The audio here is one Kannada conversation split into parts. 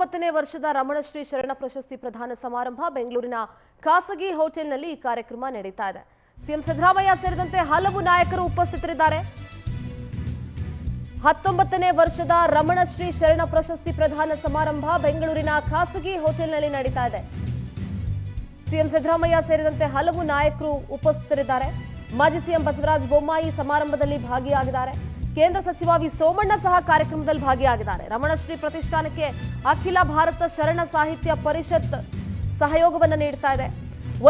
19ನೇ ವರ್ಷದ ರಮಣಶ್ರೀ ಶರಣ ಪ್ರಶಸ್ತಿ ಪ್ರದಾನ ಸಮಾರಂಭ ಬೆಂಗಳೂರಿನ ಖಾಸಗಿ ಹೋಟೆಲ್ನಲ್ಲಿ ಈ ಕಾರ್ಯಕ್ರಮ ನಡೀತಾ ಇದೆ. ಸಿಎಂ ಸಿದ್ದರಾಮಯ್ಯ ಸೇರಿದಂತೆ ಹಲವು ನಾಯಕರು ಉಪಸ್ಥಿತರಿದ್ದಾರೆ. 19ನೇ ವರ್ಷದ ರಮಣಶ್ರೀ ಶರಣ ಪ್ರಶಸ್ತಿ ಪ್ರದಾನ ಸಮಾರಂಭ ಬೆಂಗಳೂರಿನ ಖಾಸಗಿ ಹೋಟೆಲ್ನಲ್ಲಿ ನಡೀತಾ ಇದೆ. ಸಿಎಂ ಸಿದ್ದರಾಮಯ್ಯ ಸೇರಿದಂತೆ ಹಲವು ನಾಯಕರು ಉಪಸ್ಥಿತರಿದ್ದಾರೆ. ಮಾಜಿ ಸಿಎಂ ಬಸವರಾಜ ಬೊಮ್ಮಾಯಿ ಸಮಾರಂಭದಲ್ಲಿ ಭಾಗಿಯಾಗಿದ್ದಾರೆ. ಕೇಂದ್ರ ಸಚಿವ ವಿ ಸೋಮಣ್ಣ ಸಹ ಕಾರ್ಯಕ್ರಮದಲ್ಲಿ ಭಾಗಿಯಾಗಿದ್ದಾರೆ. ರಮಣಶ್ರೀ ಪ್ರತಿಷ್ಠಾನಕ್ಕೆ ಅಖಿಲ ಭಾರತ ಶರಣ ಸಾಹಿತ್ಯ ಪರಿಷತ್ ಸಹಯೋಗವನ್ನು ನೀಡ್ತಾ ಇದೆ.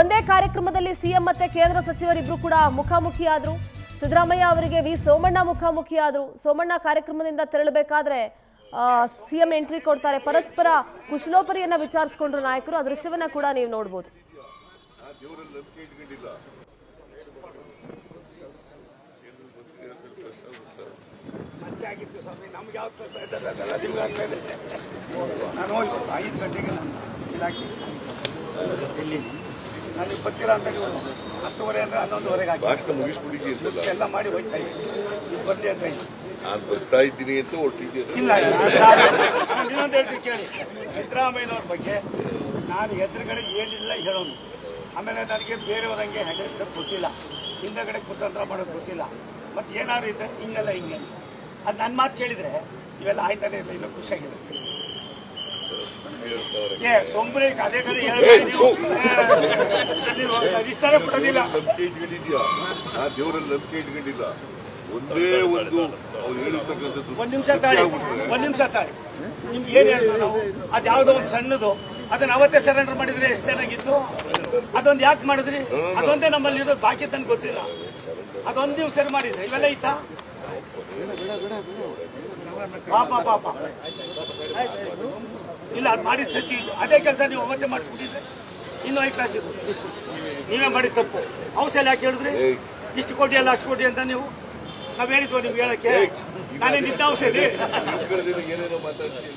ಒಂದೇ ಕಾರ್ಯಕ್ರಮದಲ್ಲಿ ಸಿಎಂ ಮತ್ತೆ ಕೇಂದ್ರ ಸಚಿವರಿಬ್ರು ಕೂಡ ಮುಖಾಮುಖಿಯಾದ್ರು. ಸಿದ್ದರಾಮಯ್ಯ ಅವರಿಗೆ ವಿ ಸೋಮಣ್ಣ ಮುಖಾಮುಖಿಯಾದ್ರು. ಸೋಮಣ್ಣ ಕಾರ್ಯಕ್ರಮದಿಂದ ತೆರಳಬೇಕಾದ್ರೆ ಸಿಎಂ ಎಂಟ್ರಿ ಕೊಡ್ತಾರೆ. ಪರಸ್ಪರ ಕುಶಲೋಪರಿಯನ್ನ ವಿಚಾರಿಸಿಕೊಂಡ್ರು ನಾಯಕರು. ಆ ದೃಶ್ಯವನ್ನ ಕೂಡ ನೀವು ನೋಡಬಹುದು. ಆಗಿತ್ತು ಸ್ವಾಮಿ, ನಮ್ಗೆ ಯಾವ ಕೆಲಸ ಇದ್ದಲ್ಲ ನಿಮ್ಗೆ ಆಗ್ತಾ ಇದೆ. ನಾನು ಹೋಗ್ಬೋದು 5 ಗಂಟೆಗೆ ನಾನು ಇಲಾಖೆ ಇಲ್ಲಿ ನನಗೆ ಬರ್ತೀರಾ ಅಂತ ನೀವು 10:30 ಅಂದರೆ 11:30 ಹಾಕಿ ಎಲ್ಲ ಮಾಡಿ ಹೋಗ್ತಾ ಇದ್ದೀನಿ. ನೀವು ಬರಲಿ ಅಂತ ನಾನು ಬರ್ತಾ ಇದ್ದೀನಿ ಅಂತ ಹೊರಟಿದ್ದೀನಿ. ಇಲ್ಲ ಇನ್ನೊಂದು ಹೇಳ್ತೀನಿ ಕೇಳಿ. ಸಿದ್ದರಾಮಯ್ಯನವ್ರ ಬಗ್ಗೆ ನಾನು ಎದುರುಗಡೆ ಏನಿಲ್ಲ ಹೇಳೋನು. ಆಮೇಲೆ ನನಗೆ ಬೇರೆಯವರಂಗೆ ಹೆಡ್ ಗೊತ್ತಿಲ್ಲ, ಹಿಂದಗಡೆ ಕುತಂತ್ರ ಮಾಡೋದು ಗೊತ್ತಿಲ್ಲ. ಮತ್ತು ಏನಾದ್ರು ಇದ್ದರೆ ಹಿಂಗೆಲ್ಲ ಹಿಂಗೆ ಅದು ನನ್ನ ಮಾತು ಕೇಳಿದರೆ ಇವೆಲ್ಲ ಆಯ್ತಾನೆ ಇಲ್ಲ. ಇನ್ನೂ ಖುಷಿಯಾಗಿದೆ. ಸೊಂಬ್ರೆ ಅದೇ ಕಡೆ ಹೇಳಬೇಕು. ಇಷ್ಟಾರ ಬಿಡೋದಿಲ್ಲ. ನಂಬಿಕೆ ಇಟ್ಕೊಂಡಿದ್ಯಾ? ನಾ ದೇವರಲ್ಲಿ ನಂಬಿಕೆ ಇಟ್ಕೊಂಡಿಲ್ಲ. ಒಂದೇ ಒಂದು ಅವ್ರು ಹೇಳಿರ್ತಕ್ಕಂಥದ್ದು. ಒಂದು ನಿಮಿಷ ತಾಳಿ ನಿಮ್ಗೆ ಏನು ಹೇಳ್ತಾರೆ ನಾವು? ಅದು ಯಾವುದೋ ಒಂದು ಸಣ್ಣದು ಅದನ್ನ ಅವತ್ತೇ ಸರೆಂಡರ್ ಮಾಡಿದ್ರೆ ಎಷ್ಟು ಚೆನ್ನಾಗಿತ್ತು. ಅದೊಂದು ಯಾಕೆ ಮಾಡಿದ್ರಿ? ಅದೊಂದೇ ನಮ್ಮಲ್ಲಿ ಇರೋದು, ಬಾಕಿ ತನಕ ಗೊತ್ತಿಲ್ಲ. ಅದೊಂದು ನೀವು ಸರಿ ಮಾಡಿದ್ರೆ ಇವೆಲ್ಲ ಐತಾ? ಪಾಪ ಇಲ್ಲ, ಅದು ಮಾಡಿ ಸತಿ. ಅದೇ ಕೆಲಸ ನೀವು ಅವತ್ತೇ ಮಾಡಿಸ್ಬಿಟ್ಟಿದ್ರೆ ಇನ್ನೂ 5 ಕ್ಲಾಸ್ ಇತ್ತು. ನೀವೇ ಮಾಡಿ ತಪ್ಪು. ಔಷಧ ಯಾಕೆ ಹೇಳಿದ್ರಿ? ಇಷ್ಟು ಕೋಟಿ ಅಲ್ಲ ಅಷ್ಟು ಕೋಟಿ ಅಂತ ನೀವು ನಾವು ಹೇಳಿದ್ವು. ನೀವು ಹೇಳಕ್ಕೆ ನಾನೇ ನಿದ್ದ ಔಷಧಿ ಏನೇನೋ ಮಾತಾಡ್ತೀನಿ.